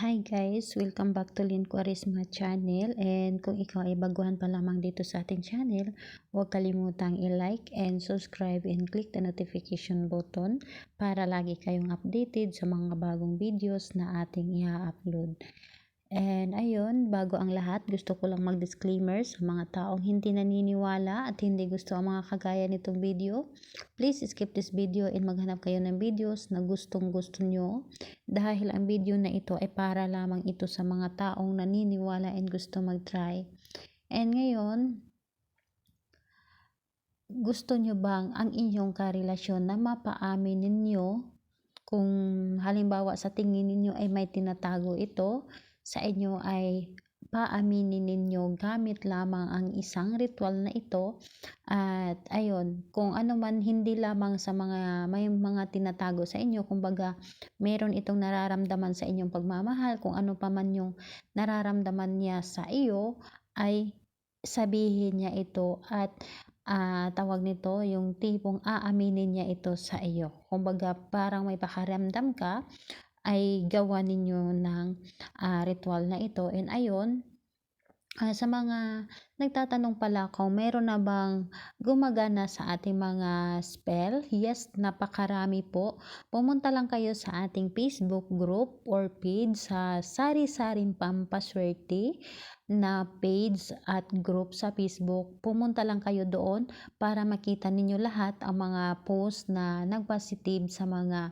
Hi guys! Welcome back to Lynn Quaresma channel, and kung ikaw ay baguhan pa lamang dito sa ating channel, huwag kalimutang i-like and subscribe and click the notification button para lagi kayong updated sa mga bagong videos na ating i-upload. And ayun, bago ang lahat, gusto ko lang mag-disclaimer sa mga taong hindi naniniwala at hindi gusto ang mga kagaya nitong video. Please skip this video and maghanap kayo ng videos na gustong gusto nyo, dahil ang video na ito ay para lamang ito sa mga taong naniniwala and gusto mag-try. And ngayon, gusto nyo bang ang inyong karelasyon na mapaamin ninyo kung halimbawa sa tingin ninyo ay may tinatago ito sa inyo, ay paaminin ninyo gamit lamang ang isang ritual na ito? At ayun, kung ano man, hindi lamang sa may mga tinatago sa inyo, kumbaga meron itong nararamdaman sa inyong pagmamahal, kung ano pa man yung nararamdaman niya sa iyo, ay sabihin niya ito at tawag nito, yung tipong aaminin niya ito sa iyo. Kumbaga parang may pakiramdam ka ay gawa ninyo ng ritual na ito. And ayun, sa mga nagtatanong pala kung meron na bang gumagana sa ating mga spell, yes, napakarami po. Pumunta lang kayo sa ating Facebook group or page sa Sari-Saring Pampaswerte na page at group sa Facebook. Pumunta lang kayo doon para makita ninyo lahat ang mga post na nagpositive sa mga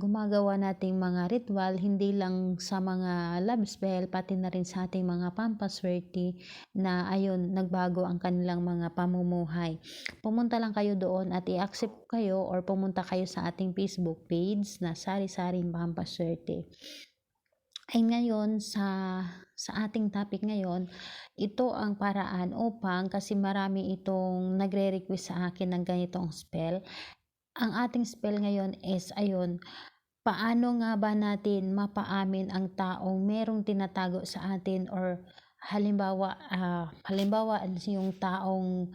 gumagawa nating mga ritual, hindi lang sa mga love spell, pati na rin sa ating mga pampaswerte na ayun, nagbago ang kanilang mga pamumuhay. Pumunta lang kayo doon at i-accept kayo or pumunta kayo sa ating Facebook page na Sari-Saring Pampaswerte. Ay ngayon, sa ating topic ngayon, ito ang paraan upang, kasi marami itong nagre-request sa akin ng ganitong spell. Ang ating spell ngayon is ayun, paano nga ba natin mapaamin ang taong merong tinatago sa atin, or halimbawa yung taong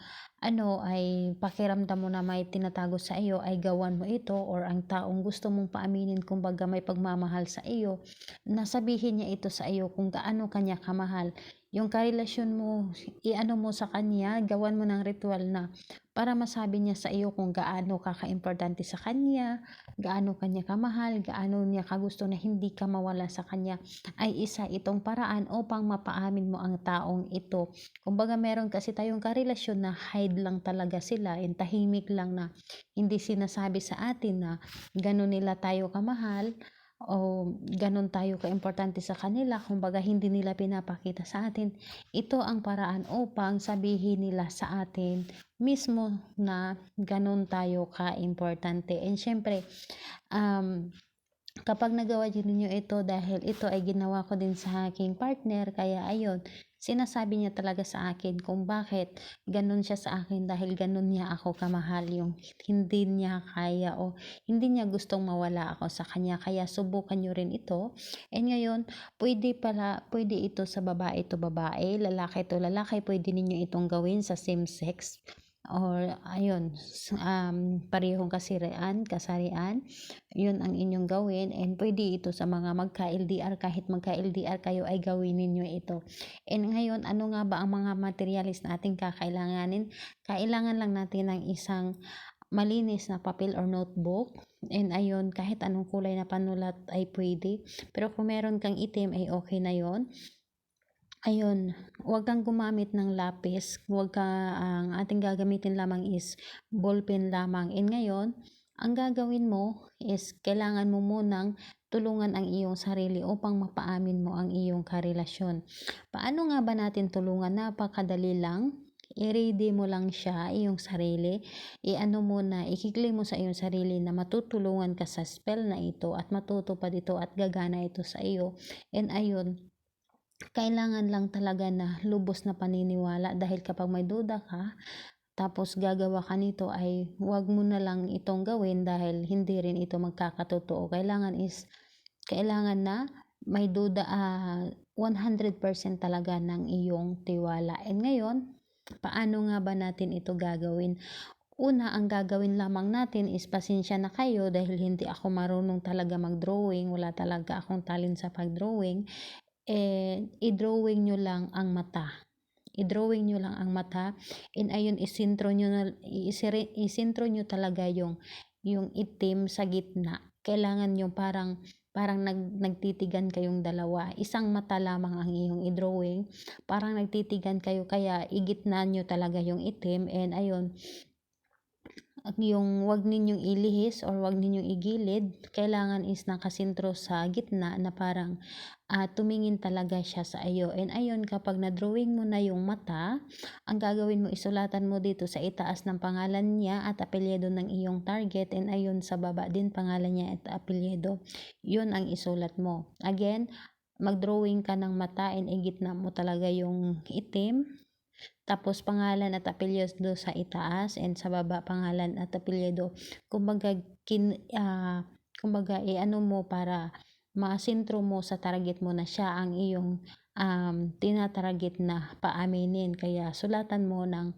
ay pakiramdam mo na may tinatago sa iyo ay gawan mo ito, or ang taong gusto mong paaminin, kumbaga may pagmamahal sa iyo, nasabihin niya ito sa iyo kung gaano kanya kamahal yung karelasyon mo, iano mo sa kanya, gawan mo ng ritual na para masabi niya sa iyo kung gaano ka kaimportante sa kanya, gaano kanya kamahal, gaano niya kagusto na hindi ka mawala sa kanya. Ay isa itong paraan upang mapaamin mo ang taong ito. Kumbaga meron kasi tayong karelasyon na hide lang talaga sila, and tahimik lang, na hindi sinasabi sa atin na ganon nila tayo kamahal o ganon tayo kaimportante sa kanila. Kumbaga hindi nila pinapakita sa atin. Ito ang paraan upang sabihin nila sa atin mismo na ganon tayo ka-importante. And syempre, kapag nagawa din ninyo ito, dahil ito ay ginawa ko din sa aking partner, kaya ayun, sinasabi niya talaga sa akin kung bakit ganun siya sa akin, dahil ganun niya ako kamahal, yung hindi niya kaya o hindi niya gustong mawala ako sa kanya. Kaya subukan nyo rin ito. And ngayon, pwede ito sa babae to babae, lalaki to lalaki, pwede ninyo itong gawin sa same sex, or ayun, parehong kasarian, yun ang inyong gawin. And pwede ito sa mga magka-LDR, kahit magka-LDR kayo ay gawin ninyo ito. And ngayon, ano nga ba ang mga materialis na ating kakailanganin? Kailangan lang natin ng isang malinis na papel or notebook, and ayun, kahit anong kulay na panulat ay pwede, pero kung meron kang itim ay okay na yon. Ayun, huwag kang gumamit ng lapis, ang ating gagamitin lamang is ballpen lamang. And ngayon, ang gagawin mo is kailangan mo munang tulungan ang iyong sarili upang mapaamin mo ang iyong karelasyon. Paano nga ba natin tulungan? Napakadali lang. I-ready mo lang siya, iyong sarili. Ikikli mo sa iyong sarili na matutulungan ka sa spell na ito at matutupad ito at gagana ito sa iyo. And ayun, kailangan lang talaga na lubos na paniniwala, dahil kapag may duda ka tapos gagawa ka nito, ay huwag mo na lang itong gawin, dahil hindi rin ito magkakatotoo. Kailangan na may duda, 100% talaga ng iyong tiwala. And ngayon, paano nga ba natin ito gagawin? Una, ang gagawin lamang natin is pasensya na kayo dahil hindi ako marunong talaga mag-drawing, wala talaga akong talent sa pag-drawing, i-drawing nyo lang ang mata. I-drawing nyo lang ang mata, and ayun, isintro nyo talaga yung itim sa gitna. Kailangan nyo parang nagtitigan kayong dalawa. Isang mata lamang ang iyong i-drawing. Parang nagtitigan kayo, kaya igitna nyo talaga yung itim, and ayun, yung wag ninyong ilihis or wag ninyong igilid, kailangan is nakasentro sa gitna na parang tumingin talaga siya sa iyo. And ayun, kapag na-drawing mo na yung mata, ang gagawin mo, isulatan mo dito sa itaas ng pangalan niya at apelyido ng iyong target, and ayun sa baba din pangalan niya at apelyido. Yun ang isulat mo. Again, mag-drawing ka ng mata and igitna mo talaga yung itim. Tapos pangalan at apelyido sa itaas, and sa baba pangalan at apelyido. Kumbaga ano mo para masintro mo sa target mo na siya ang iyong tinatarget na paaminin. Kaya sulatan mo ng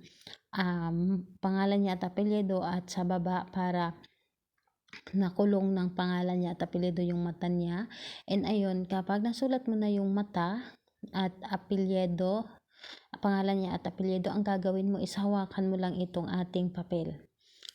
pangalan niya at apelyido, at sa baba para nakulong ng pangalan niya at apelyido yung mata niya. And ayun, kapag nasulat mo na yung mata at apelyido, pangalan niya at apelyido, ang gagawin mo is hawakan mo lang itong ating papel.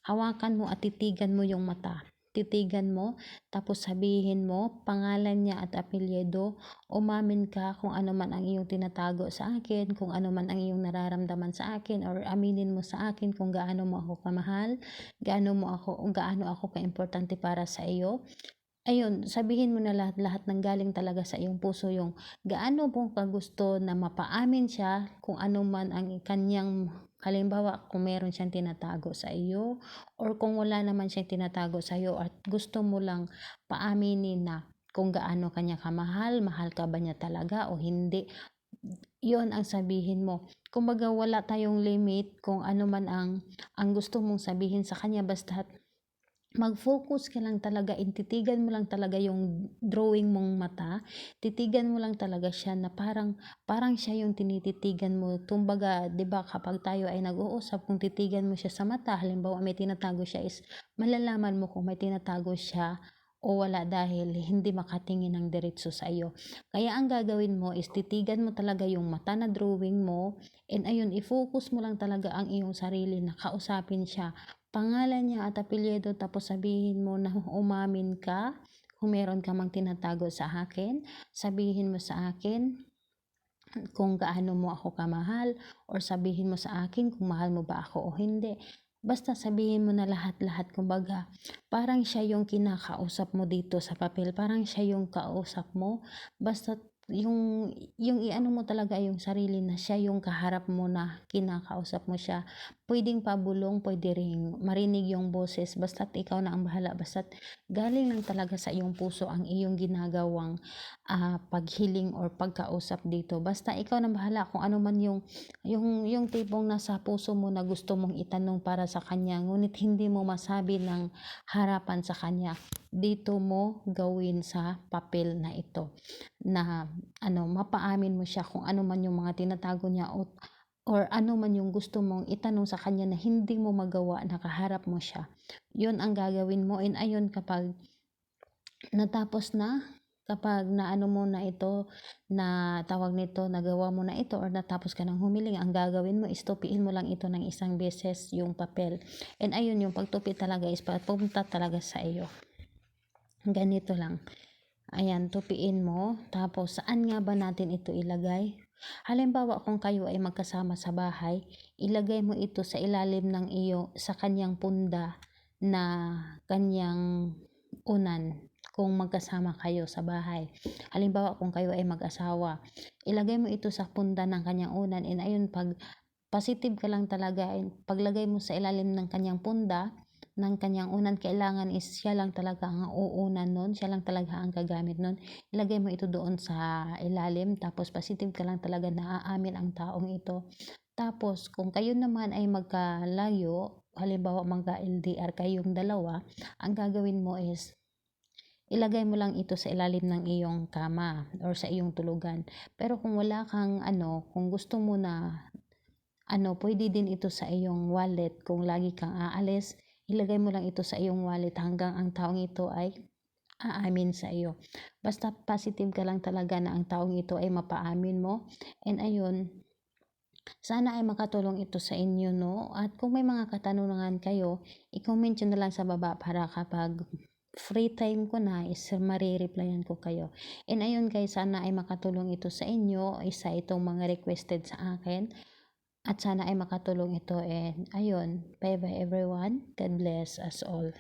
Hawakan mo at titigan mo yung mata. Titigan mo, tapos sabihin mo, pangalan niya at apelyido, umamin ka kung ano man ang iyong tinatago sa akin, kung ano man ang iyong nararamdaman sa akin, or aminin mo sa akin kung gaano mo ako kamahal, gaano ako kaimportante para sa iyo. Ayun, sabihin mo na lahat-lahat ng galing talaga sa iyong puso, yung gaano mo kagusto na mapaamin siya kung ano man ang kanyang, halimbawa kung meron siyang tinatago sa iyo, or kung wala naman siyang tinatago sa iyo at gusto mo lang paaminin na kung gaano kanya kamahal, mahal ka ba niya talaga o hindi. Yun ang sabihin mo. Kumbaga wala tayong limit kung ano man ang gusto mong sabihin sa kanya, basta mag-focus ka lang talaga, titigan mo lang talaga yung drawing mong mata, titigan mo lang talaga siya na parang siya yung tinititigan mo. Kumbaga, 'di ba, kapag tayo ay nag-uusap, kung titigan mo siya sa mata, halimbawa may tinatago siya, is malalaman mo kung may tinatago siya o wala dahil hindi makatingin ng diretso sa iyo. Kaya ang gagawin mo is titigan mo talaga yung mata na drawing mo, and ayun, i-focus mo lang talaga ang iyong sarili na kausapin siya, pangalan niya at apelyido, tapos sabihin mo na umamin ka kung meron ka mang tinatago sa akin. Sabihin mo sa akin kung gaano mo ako kamahal, or sabihin mo sa akin kung mahal mo ba ako o hindi. Basta sabihin mo na lahat-lahat. Kumbaga, parang siya yung kinakausap mo dito sa papel, parang siya yung kausap mo. Basta yung iano mo talaga yung sarili na siya yung kaharap mo na kinakausap mo siya. Pwedeng pabulong, pwede ring marinig yung boses, basta't ikaw na ang bahala, basta't galing lang talaga sa iyong puso ang iyong ginagawang paghiling or pagkausap dito. Basta ikaw na bahala kung ano man yung tipong nasa puso mo na gusto mong itanong para sa kanya, ngunit hindi mo masabi ng harapan sa kanya. Dito mo gawin sa papel na ito, na mapaamin mo siya kung ano man yung mga tinatago niya, or ano man yung gusto mong itanong sa kanya na hindi mo magawa, nakaharap mo siya. Yun ang gagawin mo. And ayun, kapag natapos na, kapag naano mo na ito, na tawag nito, nagawa mo na ito, or natapos ka ng humiling, ang gagawin mo is tupiin mo lang ito ng isang beses yung papel. And ayun, yung pagtupi talaga is papunta talaga sa iyo. Ganito lang. Ayan, tupiin mo. Tapos, saan nga ba natin ito ilagay? Halimbawa, kung kayo ay magkasama sa bahay, ilagay mo ito sa ilalim ng sa kanyang punda na kanyang unan. Kung magkasama kayo sa bahay, halimbawa kung kayo ay mag-asawa, ilagay mo ito sa punda ng kanyang unan, and ayun, pag positive ka lang talaga, paglagay mo sa ilalim ng kanyang punda ng kanyang unan, kailangan is siya lang talaga ang uunan nun, siya lang talaga ang gagamit nun. Ilagay mo ito doon sa ilalim, tapos positive ka lang talaga na aamin ang taong ito. Tapos kung kayo naman ay magkalayo, halimbawa magka-LDR kayong dalawa, ang gagawin mo is ilagay mo lang ito sa ilalim ng iyong kama or sa iyong tulugan. Pero kung wala kang kung gusto mo na pwede din ito sa iyong wallet kung lagi kang aalis, ilagay mo lang ito sa iyong wallet hanggang ang taong ito ay aamin sa iyo. Basta positive ka lang talaga na ang taong ito ay mapaamin mo. And ayun, sana ay makatulong ito sa inyo, no? At kung may mga katanungan kayo, i-comment nyo na lang sa baba para kapag free time ko na is marireplyan ko kayo. And ayun guys, sana ay makatulong ito sa inyo. Isa itong mga requested sa akin. At sana ay makatulong ito. And ayun, bye bye everyone. God bless us all.